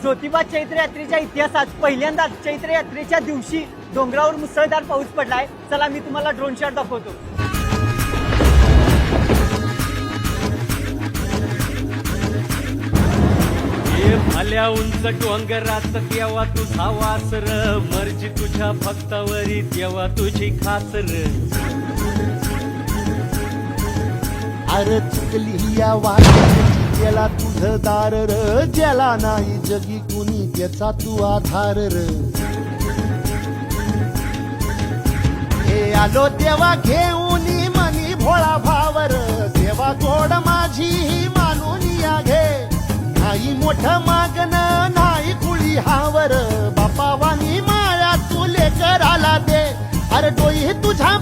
ज्योतिबा चैत्र यात्रेच्या इतिहासात पहिल्यांदाच चैत्र यात्रेच्या दिवशी डोंगरावर मुसळधार पाऊस पडलाय. चला मी तुम्हाला ड्रोन शॉट दाखवतो. भल्या उंच डोंगरात तेव्हा तुझा वासर मर्जी तुझ्या भक्तावरी तेव्हा तुझी खातर. अरे चुकली या वाटेची गेला तुझं दार र, ज्याला नाही जगी कुणी त्याचा तू आधार र. हे आलो तेव्हा घेऊन मनी भोळा भावर, तेव्हा गोड माझी मानून या घे. नाही मोठं मागण नाही कुळी हावर, बापा वाणी माया तू लेकराला दे. अरे डोई तुझ्या